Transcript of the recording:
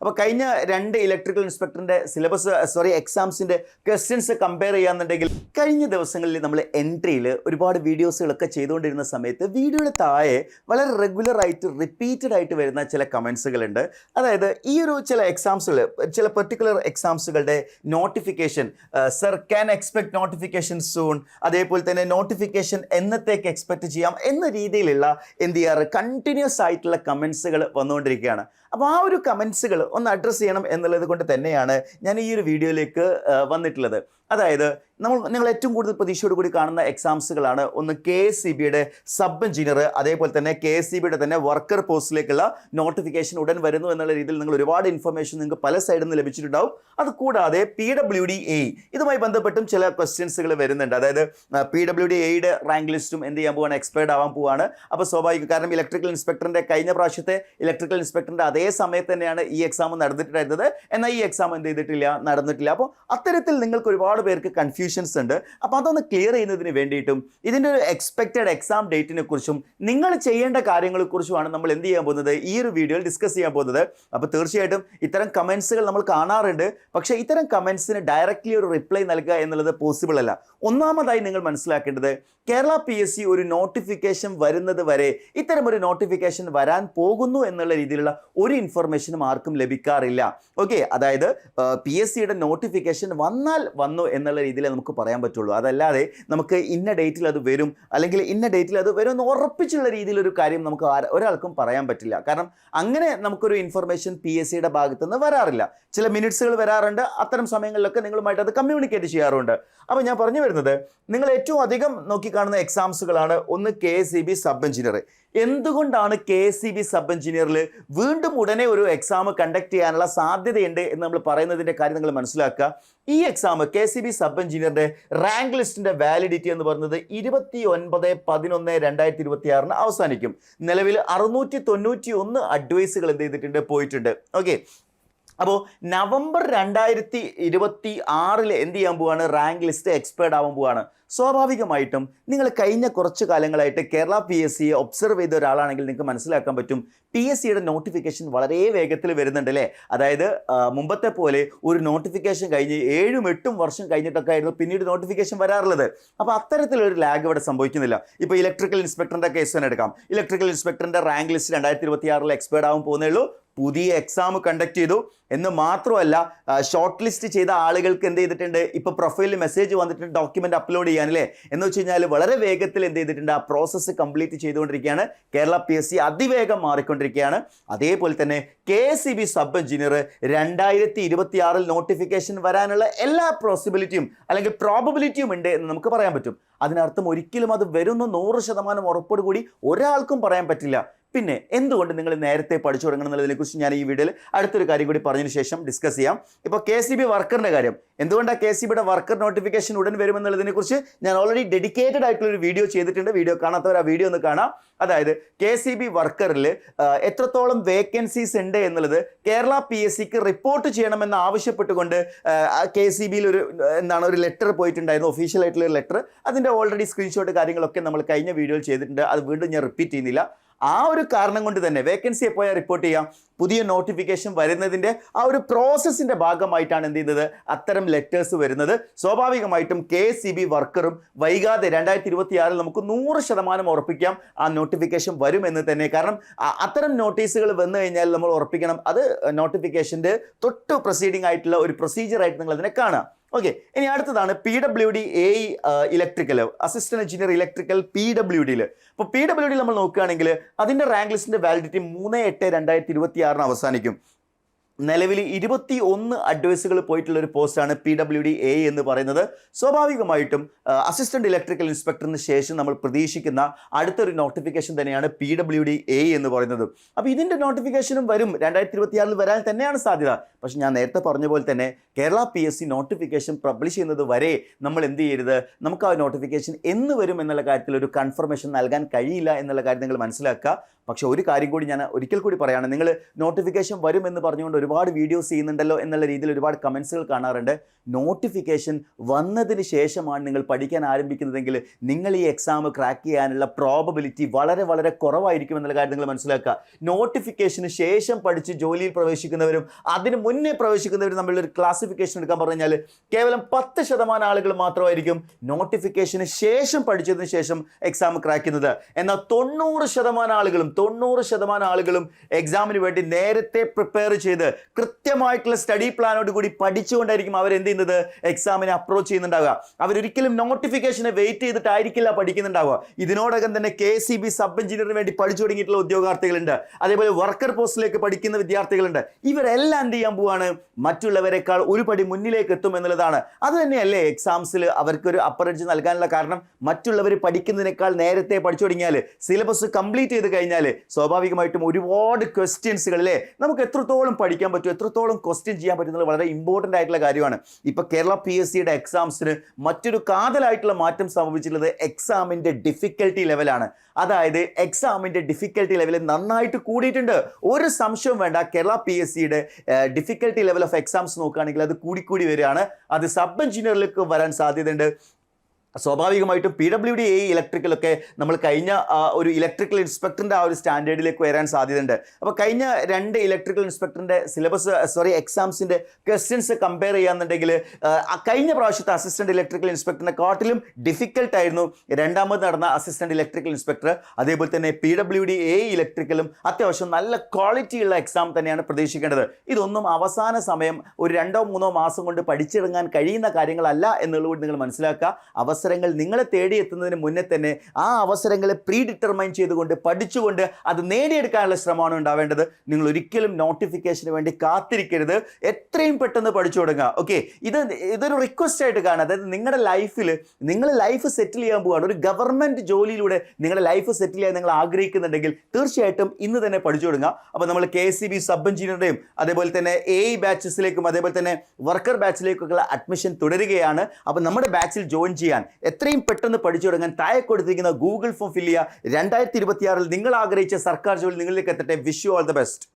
അപ്പോൾ കഴിഞ്ഞ 2 electrical ഇൻസ്പെക്ടറിൻ്റെ എക്സാംസിൻ്റെ questions compare ചെയ്യാന്നുണ്ടെങ്കിൽ കഴിഞ്ഞ ദിവസങ്ങളിൽ നമ്മൾ എൻട്രിയിൽ ഒരുപാട് വീഡിയോസുകളൊക്കെ ചെയ്തുകൊണ്ടിരുന്ന സമയത്ത് വീഡിയോയുടെ താഴെ വളരെ റെഗുലറായിട്ട് റിപ്പീറ്റഡ് ആയിട്ട് വരുന്ന ചില കമൻസുകളുണ്ട്. അതായത് ഈ ഒരു ചില എക്സാംസുകൾ, ചില പെർട്ടിക്കുലർ എക്സാംസുകളുടെ notification, sir can expect notification soon, അതേപോലെ തന്നെ നോട്ടിഫിക്കേഷൻ എന്നത്തേക്ക് എക്സ്പെക്ട് ചെയ്യാം എന്ന രീതിയിലുള്ള എന്ത് ചെയ്യാറ് കണ്ടിന്യൂസ് ആയിട്ടുള്ള കമൻസുകൾ വന്നുകൊണ്ടിരിക്കുകയാണ്. അപ്പോൾ ആ ഒരു കമൻസുകൾ ഒന്ന് അഡ്രസ്സ് ചെയ്യണം എന്നുള്ളത് കൊണ്ട് തന്നെയാണ് ഞാൻ ഈ ഒരു വീഡിയോയിലേക്ക് വന്നിട്ടുള്ളത്. അതായത് നിങ്ങൾ ഏറ്റവും കൂടുതൽ പ്രതീക്ഷയോടുകൂടി കാണുന്ന എക്സാംസുകളാണ് ഒന്ന് KSEBയുടെ സബ് എഞ്ചിനീയർ, അതേപോലെ തന്നെ KSEBയുടെ തന്നെ വർക്കർ പോസ്റ്റിലേക്കുള്ള നോട്ടിഫിക്കേഷൻ ഉടൻ വരുന്നു എന്നുള്ള രീതിയിൽ നിങ്ങൾ ഒരുപാട് ഇൻഫർമേഷൻ നിങ്ങൾക്ക് പല സൈഡിൽ നിന്ന് ലഭിച്ചിട്ടുണ്ടാവും. അതുകൂടാതെ PWD-AE ഇതുമായി ബന്ധപ്പെട്ടും ചില ക്വസ്റ്റ്യൻസുകൾ വരുന്നുണ്ട്. അതായത് PWD-AEയുടെ റാങ്ക് ലിസ്റ്റും എന്ത് ചെയ്യാൻ പോവാണ്, എക്സ്പയർഡ് ആവാൻ പോവാണ്. അപ്പോൾ സ്വാഭാവികം, കാരണം ഇലക്ട്രിക്കൽ ഇൻസ്പെക്ടറിൻ്റെ കഴിഞ്ഞ പ്രാവശ്യത്തെ ഇലക്ട്രിക്കൽ ഇൻസ്പെക്ടറിൻ്റെ അതേ സമയത്ത് തന്നെയാണ് ഈ എക്സാം നടന്നിട്ടുണ്ടായിരുന്നത്. എന്നാൽ ഈ എക്സാം എന്ത് ചെയ്തിട്ടില്ല, നടന്നിട്ടില്ല. അപ്പോൾ അത്തരത്തിൽ നിങ്ങൾക്ക് ഒരുപാട് പേർക്ക് കൺഫ്യൂഷൻസ് ഉണ്ട്. അപ്പോൾ അതൊന്ന് ക്ലിയർ ചെയ്യുന്നതിന് വേണ്ടിയിട്ടും ഇതിൻ്റെ ഒരു എക്സ്പെക്റ്റഡ് എക്സാം ഡേറ്റിനെ കുറിച്ചും നിങ്ങൾ ചെയ്യേണ്ട കാര്യങ്ങളെക്കുറിച്ചുമാണ് നമ്മൾ എന്ത് ചെയ്യാൻ പോകുന്നത്, ഈ ഒരു വീഡിയോയിൽ ഡിസ്കസ് ചെയ്യാൻ പോകുന്നത്. അപ്പോൾ തീർച്ചയായിട്ടും ഇത്തരം കമൻസുകൾ നമ്മൾ കാണാറുണ്ട്. പക്ഷേ ഇത്തരം കമൻസിന് ഡയറക്റ്റ്ലി ഒരു റിപ്ലൈ നൽകുക എന്നുള്ളത് പോസിബിൾ അല്ല. ഒന്നാമതായി നിങ്ങൾ മനസ്സിലാക്കേണ്ടത്, കേരള PSC ഒരു നോട്ടിഫിക്കേഷൻ വരുന്നത് വരെ ഇത്തരം ഒരു നോട്ടിഫിക്കേഷൻ വരാൻ പോകുന്നു എന്നുള്ള രീതിയിലുള്ള ഒരു ഇൻഫർമേഷനും ആർക്കും ലഭിക്കാറില്ല. ഓക്കെ, അതായത് PSCയുടെ നോട്ടിഫിക്കേഷൻ വന്നാൽ വന്നു എന്നുള്ള രീതിയിൽ നമുക്ക് പറയാൻ പറ്റുള്ളൂ. അതല്ലാതെ നമുക്ക് ഇന്ന ഡേറ്റിൽ അത് വരും അല്ലെങ്കിൽ ഇന്ന ഡേറ്റിൽ അത് വരും എന്ന് ഉറപ്പിച്ചുള്ള രീതിയിലൊരു കാര്യം നമുക്ക് ഒരാൾക്കും പറയാൻ പറ്റില്ല. കാരണം അങ്ങനെ നമുക്കൊരു ഇൻഫർമേഷൻ PSCയുടെ ഭാഗത്തു നിന്ന് വരാറില്ല. ചില മിനിറ്റ്സുകൾ വരാറുണ്ട്. അത്തരം സമയങ്ങളിലൊക്കെ നിങ്ങളുമായിട്ട് അത് കമ്മ്യൂണിക്കേറ്റ് ചെയ്യാറുണ്ട്. അപ്പോൾ ഞാൻ പറഞ്ഞു വരുന്നത്, നിങ്ങൾ ഏറ്റവും അധികം നോക്കിക്കാണുന്ന എക്സാംസുകളാണ് ഒന്ന് KSEB സബ് എഞ്ചിനീയർ. എന്തുകൊണ്ടാണ് KSEB സബ് എഞ്ചിനീയറിൽ വീണ്ടും ഉടനെ ഒരു എക്സാം കണ്ടക്ട് ചെയ്യാനുള്ള സാധ്യതയുണ്ട് എന്ന് നമ്മൾ പറയുന്നതിൻ്റെ കാര്യം നിങ്ങൾ മനസ്സിലാക്കുക. ഈ എക്സാം KSEB സബ് എഞ്ചിനീയറിൻ്റെ റാങ്ക് ലിസ്റ്റിൻ്റെ വാലിഡിറ്റി എന്ന് പറയുന്നത് 29/11/2026 അവസാനിക്കും. നിലവിൽ 691 അഡ്വൈസുകൾ എന്ത് ചെയ്തിട്ടുണ്ട്, പോയിട്ടുണ്ട്. ഓക്കെ, അപ്പോൾ നവംബർ 2026 എന്ത് ചെയ്യാൻ പോവാണ്, റാങ്ക് ലിസ്റ്റ് എക്സ്പയർഡ് ആവാൻ പോവാണ്. സ്വാഭാവികമായിട്ടും നിങ്ങൾ കഴിഞ്ഞ കുറച്ച് കാലങ്ങളായിട്ട് കേരള PSCയെ ഒബ്സർവ് ചെയ്ത ഒരാളാണെങ്കിൽ നിങ്ങൾക്ക് മനസ്സിലാക്കാൻ പറ്റും, PSCയുടെ നോട്ടിഫിക്കേഷൻ വളരെ വേഗത്തിൽ വരുന്നുണ്ട് അല്ലേ. അതായത് മുമ്പത്തെ പോലെ ഒരു നോട്ടിഫിക്കേഷൻ കഴിഞ്ഞ് 7-8 വർഷം കഴിഞ്ഞിട്ടൊക്കെ ആയിരുന്നു പിന്നീട് നോട്ടിഫിക്കേഷൻ വരാറുള്ളത്. അപ്പോൾ അത്തരത്തിലൊരു ലാഗ് ഇവിടെ സംഭവിക്കുന്നില്ല. ഇപ്പോൾ ഇലക്ട്രിക്കൽ ഇൻസ്പെക്ടറിൻ്റെ കേസ് തന്നെ എടുക്കാം. ഇലക്ട്രിക്കൽ ഇൻസ്പെക്ടറിൻ്റെ റാങ്ക് ലിസ്റ്റ് 2026 എക്സ്പയർഡ് ആവാൻ പോകുന്നേ ഉള്ളൂ. പുതിയ എക്സാം കണ്ടക്ട് ചെയ്തു എന്ന് മാത്രമല്ല, ഷോർട്ട് ലിസ്റ്റ് ചെയ്ത ആളുകൾക്ക് എന്ത് ചെയ്തിട്ടുണ്ട്, ഇപ്പോൾ പ്രൊഫൈലിൽ മെസ്സേജ് വന്നിട്ടുണ്ട് ഡോക്യുമെൻ്റ് അപ്ലോഡ് ചെയ്യാനല്ലേ. എന്ന് വെച്ച് കഴിഞ്ഞാൽ വളരെ വേഗത്തിൽ എന്ത് ചെയ്തിട്ടുണ്ട്, ആ പ്രോസസ്സ് കംപ്ലീറ്റ് ചെയ്തുകൊണ്ടിരിക്കുകയാണ്. കേരള PSC അതിവേഗം മാറിക്കൊണ്ടിരിക്കുകയാണ്. അതേപോലെ തന്നെ KSEB സബ് എഞ്ചിനീയർ 2026 നോട്ടിഫിക്കേഷൻ വരാനുള്ള എല്ലാ പോസിബിലിറ്റിയും അല്ലെങ്കിൽ പ്രോബബിലിറ്റിയും ഉണ്ട് എന്ന് നമുക്ക് പറയാൻ പറ്റും. അതിനർത്ഥം ഒരിക്കലും അത് വരുന്ന 100% ഉറപ്പോട് കൂടി ഒരാൾക്കും പറയാൻ പറ്റില്ല. പിന്നെ എന്തുകൊണ്ട് നിങ്ങൾ നേരത്തെ പഠിച്ചു തുടങ്ങണം എന്നുള്ളതിനെക്കുറിച്ച് ഞാൻ ഈ വീഡിയോയിൽ അടുത്തൊരു കാര്യം കൂടി പറഞ്ഞതിന് ശേഷം ഡിസ്കസ് ചെയ്യാം. ഇപ്പോൾ KSEB വർക്കറിൻ്റെ കാര്യം, എന്തുകൊണ്ടാണ് KSEBയുടെ വർക്കർ നോട്ടിഫിക്കേഷൻ ഉടൻ വരുമെന്നുള്ളതിനെക്കുറിച്ച് ഞാൻ ഓൾറെഡി ഡെഡിക്കേറ്റഡ് ആയിട്ടുള്ളൊരു വീഡിയോ ചെയ്തിട്ടുണ്ട്. വീഡിയോ കാണാത്തവർ ആ വീഡിയോ ഒന്ന് കാണാം. അതായത് KSEB വർക്കറിൽ എത്രത്തോളം വേക്കൻസീസ് ഉണ്ട് എന്നുള്ളത് കേരള PSCക്ക് റിപ്പോർട്ട് ചെയ്യണമെന്ന് ആവശ്യപ്പെട്ടുകൊണ്ട് KSEBയിൽ ഒരു ലെറ്റർ പോയിട്ടുണ്ടായിരുന്നു, ഒഫീഷ്യൽ ആയിട്ടുള്ള ഒരു ലെറ്റർ. അതിൻ്റെ ഓൾറെഡി സ്ക്രീൻഷോട്ട് കാര്യങ്ങളൊക്കെ നമ്മൾ കഴിഞ്ഞ വീഡിയോയിൽ ചെയ്തിട്ടുണ്ട്. അത് വീണ്ടും ഞാൻ റിപ്പീറ്റ് ചെയ്യുന്നില്ല. ആ ഒരു കാരണം കൊണ്ട് തന്നെ വേക്കൻസി എപ്പോഴാണ് റിപ്പോർട്ട് ചെയ്യാം, പുതിയ നോട്ടിഫിക്കേഷൻ വരുന്നതിൻ്റെ ആ ഒരു പ്രോസസ്സിൻ്റെ ഭാഗമായിട്ടാണ് എന്ത് ചെയ്യുന്നത്, അത്തരം ലെറ്റേഴ്സ് വരുന്നത്. സ്വാഭാവികമായിട്ടും KSEB വർക്കറും വൈകാതെ 2026 നമുക്ക് 100% ഉറപ്പിക്കാം ആ നോട്ടിഫിക്കേഷൻ വരുമെന്ന് തന്നെ. കാരണം അത്തരം നോട്ടീസുകൾ വന്നു കഴിഞ്ഞാൽ നമ്മൾ ഉറപ്പിക്കണം അത് നോട്ടിഫിക്കേഷൻ്റെ തൊട്ട് പ്രൊസീഡിംഗ് ആയിട്ടുള്ള ഒരു പ്രൊസീജിയറായിട്ട് നിങ്ങൾ അതിനെ കാണാം. ഓക്കെ, ഇനി അടുത്തതാണ് PWD-AE electrical, assistant engineer electrical PWDയിൽ. അപ്പോൾ PWDയിൽ നമ്മൾ നോക്കുകയാണെങ്കിൽ അതിൻ്റെ റാങ്ക് ലിസ്റ്റിൻ്റെ വാലിഡിറ്റി 3/8/2026 അവസാനിക്കും. നിലവിൽ 21 അഡ്വൈസുകൾ പോയിട്ടുള്ള ഒരു പോസ്റ്റാണ് PWD-AE എന്ന് പറയുന്നത്. സ്വാഭാവികമായിട്ടും അസിസ്റ്റന്റ് ഇലക്ട്രിക്കൽ ഇൻസ്പെക്ടറിന് ശേഷം നമ്മൾ പ്രതീക്ഷിക്കുന്ന അടുത്തൊരു നോട്ടിഫിക്കേഷൻ തന്നെയാണ് PWD-AE എന്ന് പറയുന്നത്. അപ്പോൾ ഇതിൻ്റെ നോട്ടിഫിക്കേഷനും വരും, 2026 വരാൻ തന്നെയാണ് സാധ്യത. പക്ഷെ ഞാൻ നേരത്തെ പറഞ്ഞ പോലെ തന്നെ കേരള PSC നോട്ടിഫിക്കേഷൻ പബ്ലിഷ് ചെയ്യുന്നത് വരെ നമ്മൾ എന്ത് ചെയ്യരുത്, നമുക്ക് ആ നോട്ടിഫിക്കേഷൻ എന്ന് വരും എന്നുള്ള കാര്യത്തിൽ ഒരു കൺഫർമേഷൻ നൽകാൻ കഴിയില്ല എന്നുള്ള കാര്യം നിങ്ങൾ മനസ്സിലാക്കുക. പക്ഷെ ഒരു കാര്യം കൂടി ഞാൻ ഒരിക്കൽ കൂടി പറയുകയാണ്, നിങ്ങൾ നോട്ടിഫിക്കേഷൻ വരുമെന്ന് പറഞ്ഞുകൊണ്ട് ഒരുപാട് വീഡിയോസ് ചെയ്യുന്നുണ്ടല്ലോ എന്നുള്ള രീതിയിൽ ഒരുപാട് കമൻസുകൾ കാണാറുണ്ട്. നോട്ടിഫിക്കേഷൻ വന്നതിന് ശേഷമാണ് നിങ്ങൾ പഠിക്കാൻ ആരംഭിക്കുന്നതെങ്കിൽ നിങ്ങൾ ഈ എക്സാം ക്രാക്ക് ചെയ്യാനുള്ള പ്രോബബിലിറ്റി വളരെ വളരെ കുറവായിരിക്കും എന്നുള്ള കാര്യം നിങ്ങൾ മനസ്സിലാക്കുക. നോട്ടിഫിക്കേഷന് ശേഷം പഠിച്ച് ജോലിയിൽ പ്രവേശിക്കുന്നവരും അതിന് മുന്നേ പ്രവേശിക്കുന്നവരും തമ്മിലൊരു ക്ലാസിഫിക്കേഷൻ എടുക്കാൻ പറഞ്ഞാൽ കേവലം 10% ആളുകൾ മാത്രമായിരിക്കും നോട്ടിഫിക്കേഷന് ശേഷം പഠിച്ചതിന് ശേഷം എക്സാം ക്രാക്ക് ചെയ്യുന്നത്. എന്നാൽ 90% ആളുകളും എക്സാമിന് വേണ്ടി നേരത്തെ പ്രിപ്പയർ ചെയ്ത് കൃത്യമായിട്ടുള്ള സ്റ്റഡി പ്ലാനോട് കൂടി പഠിച്ചുകൊണ്ടായിരിക്കും അവരെന്ത് ചെയ്യുന്നത്, എക്സാമിനെ അപ്രോച്ച് ചെയ്യുന്നുണ്ടാവുക. അവരൊരിക്കലും നോട്ടിഫിക്കേഷനെ വെയിറ്റ് ചെയ്തിട്ടായിരിക്കില്ല പഠിക്കുന്നുണ്ടാവുക. ഇതിനോടകം തന്നെ KCB സബ് എഞ്ചിനീയറിന് വേണ്ടി പഠിച്ചു തുടങ്ങിയിട്ടുള്ള ഉദ്യോഗാർത്ഥികളുണ്ട്, അതേപോലെ വർക്കർ പോസ്റ്റിലേക്ക് പഠിക്കുന്ന വിദ്യാർത്ഥികളുണ്ട്. ഇവരെല്ലാം എന്ത് ചെയ്യാൻ പോവാണ്, മറ്റുള്ളവരെക്കാൾ ഒരു പടി മുന്നിലേക്ക് എത്തും എന്നുള്ളതാണ്. അത് തന്നെയല്ലേ എക്സാംസിൽ അവർക്കൊരു അപ്പർ എഡ്ജ് നൽകാനുള്ള കാരണം. മറ്റുള്ളവർ പഠിക്കുന്നതിനേക്കാൾ നേരത്തെ പഠിച്ചു തുടങ്ങിയാൽ, സിലബസ് കംപ്ലീറ്റ് ചെയ്ത് കഴിഞ്ഞാൽ സ്വാഭാവികമായിട്ടും ഒരുപാട് ക്വസ്റ്റ്യൻസുകളിലെ നമുക്ക് എത്രത്തോളം പഠിക്കാൻ പറ്റും, എത്രത്തോളം ക്വസ്റ്റ്യൻ ചെയ്യാൻ പറ്റുന്നത് വളരെ ഇമ്പോർട്ടൻ്റ് ആയിട്ടുള്ള കാര്യമാണ്. ഇപ്പൊ കേരള PSCയുടെ എക്സാംസിന് മറ്റൊരു കാതലായിട്ടുള്ള മാറ്റം സംഭവിച്ചിട്ടുള്ളത് എക്സാമിന്റെ ഡിഫിക്കൽട്ടി ലെവലാണ്. അതായത് എക്സാമിന്റെ ഡിഫിക്കൽട്ടി ലെവൽ നന്നായിട്ട് കൂടിയിട്ടുണ്ട്. ഒരു സംശയവും വേണ്ട, കേരള PSCയുടെ ഡിഫിക്കൽട്ടി ലെവൽ ഓഫ് എക്സാംസ് നോക്കുകയാണെങ്കിൽ അത് കൂടിക്കൂടി വരികയാണ്. അത് സബ് എഞ്ചിനീയറിലേക്ക് വരാൻ സാധ്യതയുണ്ട്. സ്വാഭാവികമായിട്ടും PWD AE ഇലക്ട്രിക്കലൊക്കെ നമ്മൾ കഴിഞ്ഞ ഒരു ഇലക്ട്രിക്കൽ ഇൻസ്പെക്ടറിൻ്റെ ആ ഒരു സ്റ്റാൻഡേർഡിലേക്ക് വരാൻ സാധ്യതയുണ്ട്. അപ്പോൾ കഴിഞ്ഞ 2 ഇലക്ട്രിക്കൽ ഇൻസ്പെക്ടറിൻ്റെ എക്സാംസിൻ്റെ ക്വസ്റ്റ്യൻസ് കമ്പയർ ചെയ്യാന്നുണ്ടെങ്കിൽ കഴിഞ്ഞ പ്രാവശ്യത്തെ അസിസ്റ്റന്റ് ഇലക്ട്രിക്കൽ ഇൻസ്പെക്ടറിനെ കാട്ടിലും ഡിഫിക്കൽട്ടായിരുന്നു രണ്ടാമത് നടന്ന അസിസ്റ്റന്റ് ഇലക്ട്രിക്കൽ ഇൻസ്പെക്ടർ. അതേപോലെ തന്നെ PWD AE ഇലക്ട്രിക്കലും അത്യാവശ്യം നല്ല ക്വാളിറ്റിയുള്ള എക്സാം തന്നെയാണ് പ്രതീക്ഷിക്കേണ്ടത്. ഇതൊന്നും അവസാന സമയം ഒരു 2-3 മാസം കൊണ്ട് പഠിച്ചിറങ്ങാൻ കഴിയുന്ന കാര്യങ്ങളല്ല എന്നുള്ളത് നിങ്ങൾ മനസ്സിലാക്കുക. അവസരങ്ങൾ നിങ്ങളെ തേടിയെത്തുന്നതിന് മുന്നേ തന്നെ ആ അവസരങ്ങളെ പ്രീ ഡിറ്റർമൈൻ ചെയ്തുകൊണ്ട് പഠിച്ചുകൊണ്ട് അത് നേടിയെടുക്കാനുള്ള ശ്രമമാണ് ഉണ്ടാവേണ്ടത്. നിങ്ങൾ ഒരിക്കലും നോട്ടിഫിക്കേഷന് വേണ്ടി കാത്തിരിക്കരുത്, എത്രയും പെട്ടെന്ന് പഠിച്ചു തുടങ്ങുക. ഓക്കെ, ഇതൊരു റിക്വസ്റ്റ് ആയിട്ട് കാണുക. അതായത് നിങ്ങളുടെ ലൈഫിൽ നിങ്ങൾ ലൈഫ് സെറ്റിൽ ചെയ്യാൻ പോവുകയാണ്, ഒരു ഗവൺമെൻറ് ജോലിയിലൂടെ നിങ്ങളുടെ ലൈഫ് സെറ്റിൽ ചെയ്യാൻ നിങ്ങൾ ആഗ്രഹിക്കുന്നുണ്ടെങ്കിൽ തീർച്ചയായിട്ടും ഇന്ന് തന്നെ പഠിച്ചു തുടങ്ങുക. അപ്പോൾ നമ്മൾ KCB സബ് എഞ്ചിനീയറുടെയും അതേപോലെ തന്നെ AE ബാച്ചസിലേക്കും അതേപോലെ തന്നെ വർക്കർ ബാച്ചിലേക്കൊക്കെ അഡ്മിഷൻ തുടരുകയാണ്. അപ്പോൾ നമ്മുടെ ബാച്ചിൽ ജോയിൻ ചെയ്യാൻ എത്രയും പെട്ടെന്ന് പഠിച്ചു തുടങ്ങാൻ താഴെ കൊടുത്തിരിക്കുന്ന ഗൂഗിൾ ഫോം ഫില്ല് ചെയ്യുക. 2026 നിങ്ങൾ ആഗ്രഹിച്ച സർക്കാർ ജോലി നിങ്ങളിലേക്ക് എത്തട്ടെ. Wish you all the best.